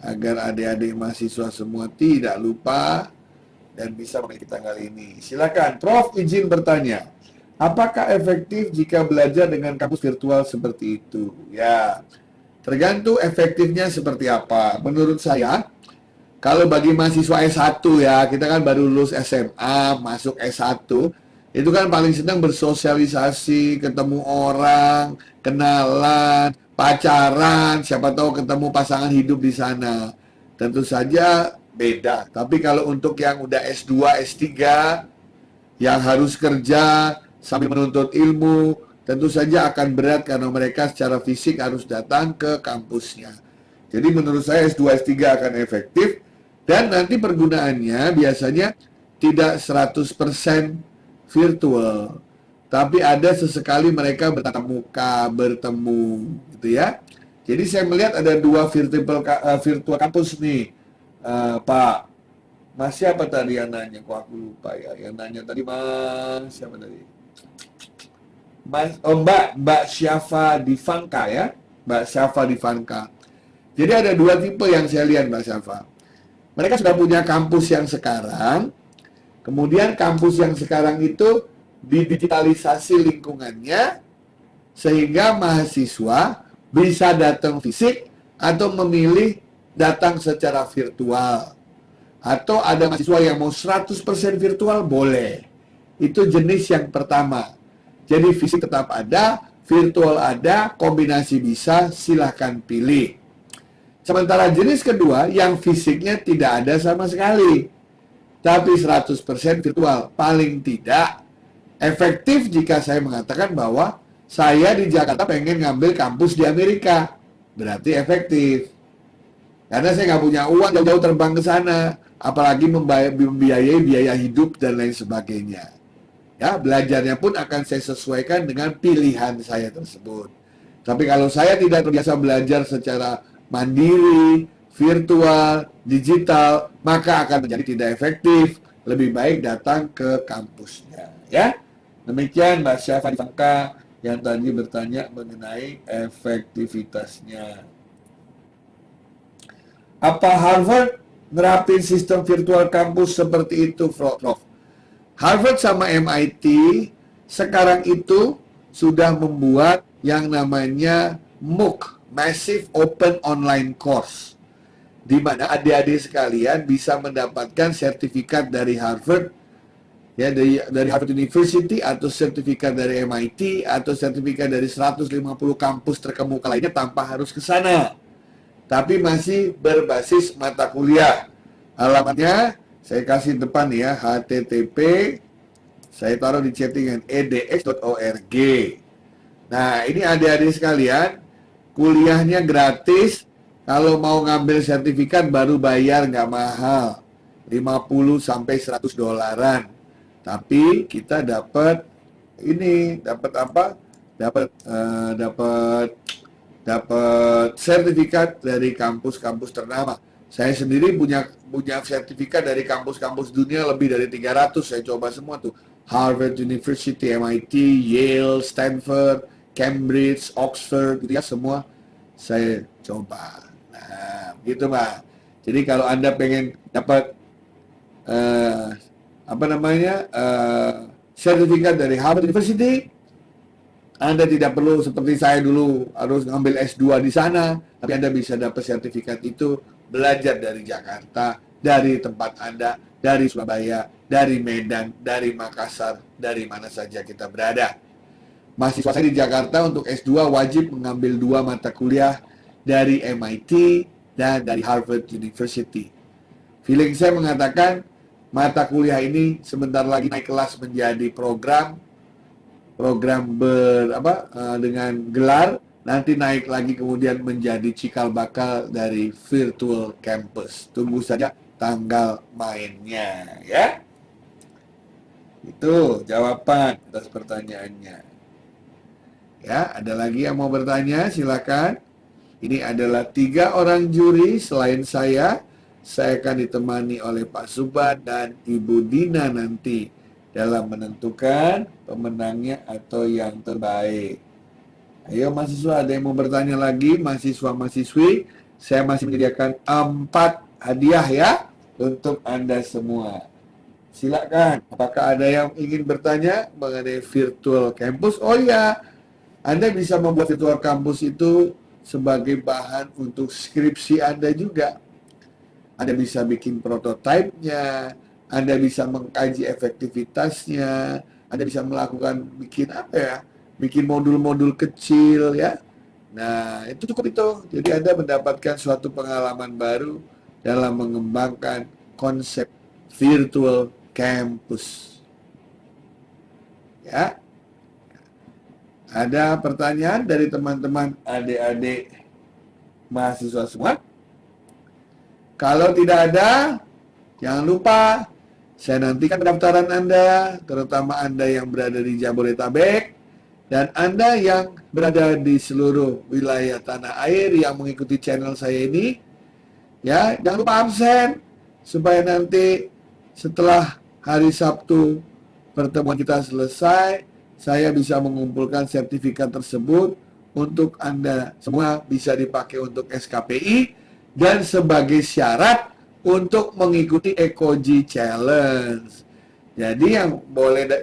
S9: agar adik-adik mahasiswa semua tidak lupa dan bisa mengikuti tanggal ini. Silakan, Prof, izin bertanya. Apakah efektif jika belajar dengan kampus virtual seperti itu? Ya, tergantung efektifnya seperti apa. Menurut saya, kalau bagi mahasiswa S1 ya, kita kan baru lulus SMA, masuk S1, itu kan paling senang bersosialisasi, ketemu orang, kenalan, pacaran, siapa tahu ketemu pasangan hidup di sana. Tentu saja beda. Tapi kalau untuk yang udah S2, S3, yang harus kerja sambil menuntut ilmu, tentu saja akan berat karena mereka secara fisik harus datang ke kampusnya. Jadi menurut saya S2, S3 akan efektif, dan nanti pergunaannya biasanya tidak 100% virtual, tapi ada sesekali mereka bertatap muka, bertemu, gitu ya. Jadi saya melihat ada 2 virtual kampus nih, Pak. Mas siapa tadi yang nanya? Kok aku lupa ya. Yang nanya tadi Mas siapa tadi? Mbak Syafa Divanka ya, Mbak Syafa Divanka. Jadi ada 2 tipe yang saya lihat, Mbak Syafa. Mereka sudah punya kampus yang sekarang. Kemudian kampus yang sekarang itu didigitalisasi lingkungannya sehingga mahasiswa bisa datang fisik atau memilih datang secara virtual. Atau ada mahasiswa yang mau 100% virtual, boleh. Itu jenis yang pertama. Jadi fisik tetap ada, virtual ada, kombinasi bisa, silahkan pilih. Sementara jenis kedua yang fisiknya tidak ada sama sekali, tapi 100% virtual. Paling tidak efektif jika saya mengatakan bahwa saya di Jakarta pengen ngambil kampus di Amerika. Berarti efektif. Karena saya nggak punya uang jauh-jauh terbang ke sana, apalagi membiayai biaya hidup dan lain sebagainya. Ya, belajarnya pun akan saya sesuaikan dengan pilihan saya tersebut. Tapi kalau saya tidak terbiasa belajar secara mandiri, virtual, digital, maka akan menjadi tidak efektif. Lebih baik datang ke kampusnya. Ya, demikian Mbak Syafa Divanka yang tadi bertanya mengenai efektivitasnya. Apa Harvard nerapin sistem virtual kampus seperti itu, Prof? Harvard sama MIT sekarang itu sudah membuat yang namanya MOOC, Massive Open Online Course. di mana adik-adik sekalian bisa mendapatkan sertifikat dari Harvard, ya, dari Harvard University, atau sertifikat dari MIT, atau sertifikat dari 150 kampus terkemuka lainnya tanpa harus ke sana. Tapi masih berbasis mata kuliah. Alamatnya saya kasih depan ya, http, saya taruh di chattingan, edx.org. Nah, ini adik-adik sekalian, kuliahnya gratis. Kalau mau ngambil sertifikat baru bayar, nggak mahal, 50 sampai 100 dolaran. Tapi kita dapat ini, dapat apa? Dapat sertifikat dari kampus-kampus ternama. Saya sendiri punya sertifikat dari kampus-kampus dunia lebih dari 300. Saya coba semua tuh. Harvard University, MIT, Yale, Stanford, Cambridge, Oxford, gitu ya, semua saya coba. Nah, gitu Pak. Jadi kalau Anda pengen dapat sertifikat dari Harvard University, Anda tidak perlu seperti saya dulu harus ngambil S2 di sana, tapi Anda bisa dapat sertifikat itu belajar dari Jakarta, dari tempat Anda, dari Surabaya, dari Medan, dari Makassar, dari mana saja kita berada. Mahasiswa saya di Jakarta untuk S2 wajib mengambil 2 mata kuliah dari MIT dan dari Harvard University. Feeling saya mengatakan mata kuliah ini sebentar lagi naik kelas menjadi program dengan gelar, nanti naik lagi kemudian menjadi cikal bakal dari virtual campus. Tunggu saja tanggal mainnya, ya. Itu jawaban atas pertanyaannya. Ya, ada lagi yang mau bertanya? Silakan. Ini adalah 3 orang juri selain saya. Saya akan ditemani oleh Pak Subad dan Ibu Dina nanti dalam menentukan pemenangnya atau yang terbaik. Ayo mahasiswa, ada yang mau bertanya lagi? Mahasiswa-mahasiswi, saya masih menyediakan 4 hadiah ya untuk Anda semua. Silakan, apakah ada yang ingin bertanya mengenai virtual campus? Oh iya, Anda bisa membuat virtual campus itu sebagai bahan untuk skripsi Anda juga. Anda bisa bikin prototipenya, Anda bisa mengkaji efektivitasnya, Anda bisa melakukan bikin modul-modul kecil ya. Nah, itu cukup itu. Jadi Anda mendapatkan suatu pengalaman baru dalam mengembangkan konsep virtual campus. Ya. Ada pertanyaan dari teman-teman adik-adik mahasiswa semua? Kalau tidak ada, jangan lupa saya nantikan pendaftaran Anda, terutama Anda yang berada di Jabodetabek dan Anda yang berada di seluruh wilayah tanah air yang mengikuti channel saya ini. Ya, jangan lupa absen supaya nanti setelah hari Sabtu pertemuan kita selesai, saya bisa mengumpulkan sertifikat tersebut untuk Anda semua bisa dipakai untuk SKPI dan sebagai syarat untuk mengikuti EcoG Challenge. Jadi yang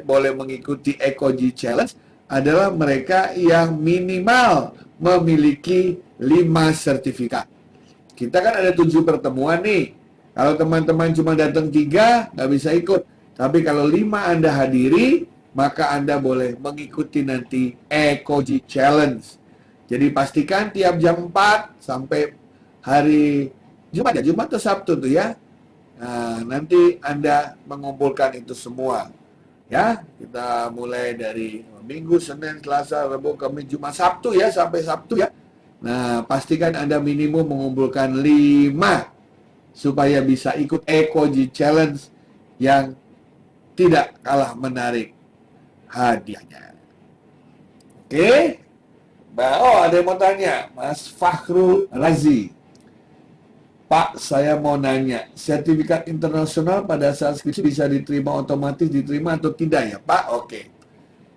S9: boleh mengikuti EcoG Challenge adalah mereka yang minimal memiliki 5 sertifikat. Kita kan ada 7 pertemuan nih. Kalau teman-teman cuma datang 3, nggak bisa ikut. Tapi kalau 5 Anda hadiri, maka Anda boleh mengikuti nanti EcoG Challenge. Jadi pastikan tiap jam 4 sampai hari Jumat ya, Jumat atau Sabtu tuh ya. Nah, nanti Anda mengumpulkan itu semua. Ya, kita mulai dari Minggu, Senin, Selasa, Rabu, Kamis, Jumat, Sabtu ya, sampai Sabtu ya. Nah, pastikan Anda minimum mengumpulkan 5 supaya bisa ikut EcoG Challenge yang tidak kalah menarik hadiahnya. Oke? Oh, ada yang mau tanya, Mas Fakhrul Razi. Pak, saya mau nanya, sertifikat internasional pada saat skripsi bisa diterima otomatis, diterima atau tidak ya, Pak? Oke.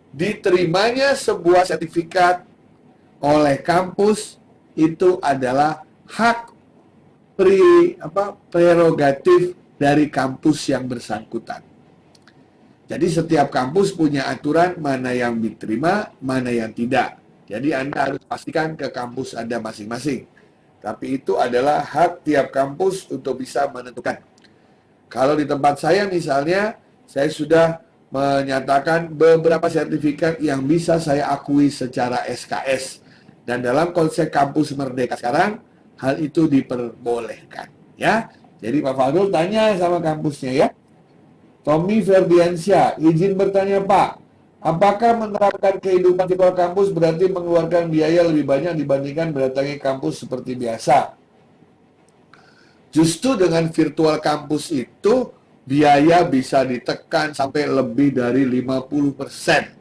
S9: Diterimanya sebuah sertifikat oleh kampus itu adalah hak prerogatif dari kampus yang bersangkutan. Jadi setiap kampus punya aturan mana yang diterima, mana yang tidak. Jadi Anda harus pastikan ke kampus Anda masing-masing. Tapi itu adalah hak tiap kampus untuk bisa menentukan. Kalau di tempat saya misalnya, saya sudah menyatakan beberapa sertifikat yang bisa saya akui secara SKS. Dan dalam konsep kampus Merdeka sekarang, hal itu diperbolehkan. Ya, jadi Pak Fadul tanya sama kampusnya ya. Tommy Ferdiansyah, izin bertanya Pak, apakah menerapkan kehidupan virtual kampus berarti mengeluarkan biaya lebih banyak dibandingkan berdatangi kampus seperti biasa? Justru dengan virtual kampus itu, biaya bisa ditekan sampai lebih dari 50%.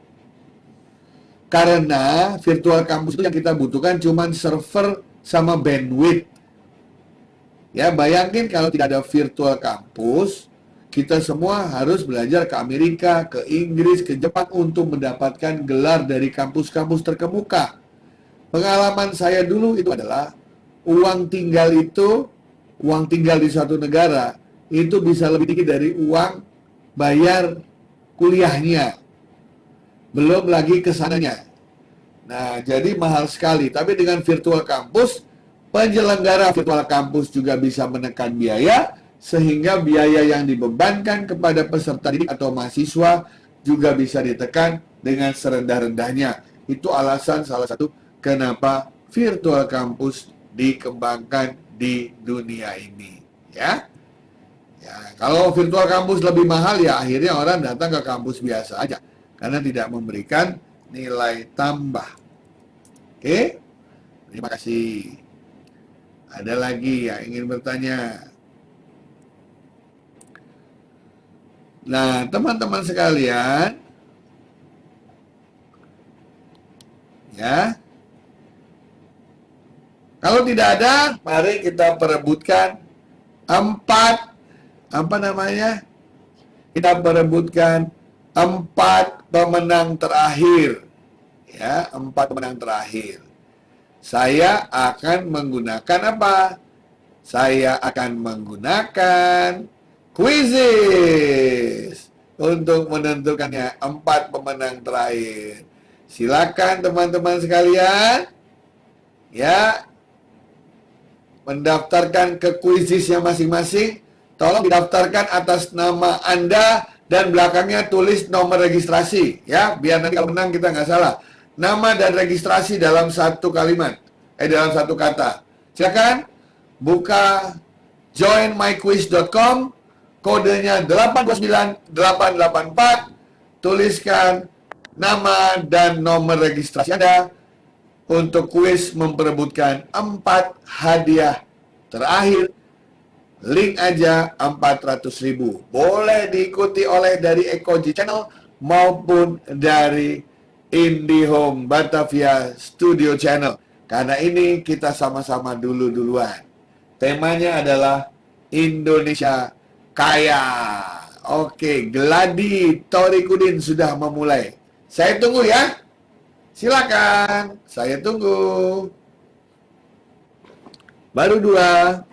S9: Karena virtual kampus itu yang kita butuhkan cuma server sama bandwidth. Ya, bayangin kalau tidak ada virtual kampus, kita semua harus belajar ke Amerika, ke Inggris, ke Jepang untuk mendapatkan gelar dari kampus-kampus terkemuka. Pengalaman saya dulu itu adalah uang tinggal di suatu negara itu bisa lebih tinggi dari uang bayar kuliahnya. Belum lagi kesananya. Nah, jadi mahal sekali. Tapi dengan virtual kampus, penyelenggara virtual kampus juga bisa menekan biaya, sehingga biaya yang dibebankan kepada peserta didik atau mahasiswa juga bisa ditekan dengan serendah-rendahnya. Itu alasan salah satu kenapa virtual kampus dikembangkan di dunia ini. Ya, kalau virtual kampus lebih mahal, ya akhirnya orang datang ke kampus biasa aja, karena tidak memberikan nilai tambah. Oke, terima kasih. Ada lagi yang ingin bertanya? Nah, teman-teman sekalian, ya, kalau tidak ada, mari kita perebutkan kita perebutkan 4 pemenang terakhir. Ya, 4 pemenang terakhir. Saya akan menggunakan apa? Saya akan menggunakan quizzes untuk menentukannya 4 pemenang terakhir. Silakan teman-teman sekalian, ya, mendaftarkan ke quizzesnya masing-masing. Tolong didaftarkan atas nama Anda dan belakangnya tulis nomor registrasi, ya, biar nanti kalau menang kita nggak salah. Nama dan registrasi dalam satu kalimat, dalam satu kata. Silakan buka joinmyquiz.com, kodenya 829884, tuliskan nama dan nomor registrasi Anda untuk kuis memperebutkan 4 hadiah terakhir. Link aja 400.000. Boleh diikuti oleh dari Ekoji Channel maupun dari IndiHome Batavia Studio Channel. Karena ini kita sama-sama duluan. Temanya adalah Indonesia Kaya. Oke, Gladi Torikudin sudah memulai. Saya tunggu ya. Silakan, saya tunggu. Baru 2.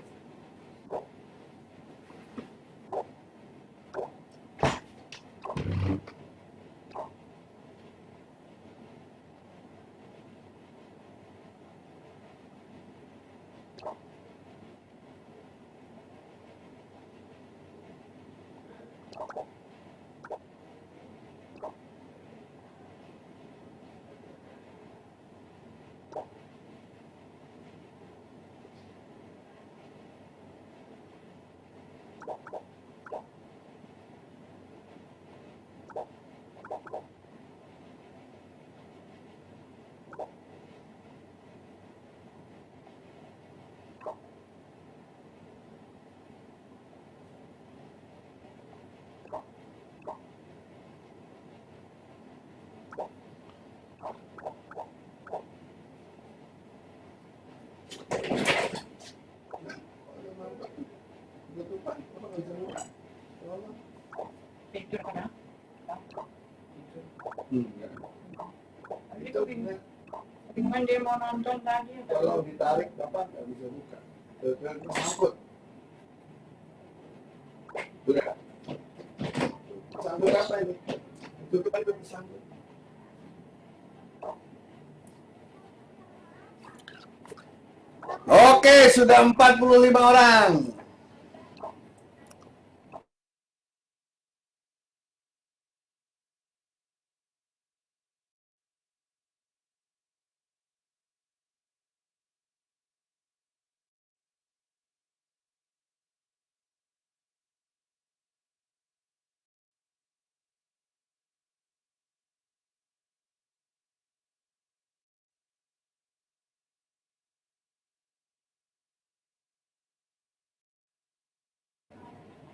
S6: Cuman dia mau nonton tadi.
S9: Kalau ditarik Bapak nggak bisa buka. Sangkut. Udah. Sangkut apa ini? Tutup aja sangkut. Oke. Oke, sudah 45 orang.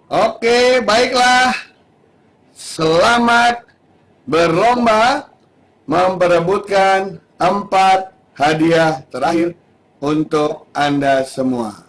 S9: Oke, baiklah. Selamat berlomba memperebutkan 4 hadiah terakhir untuk Anda semua.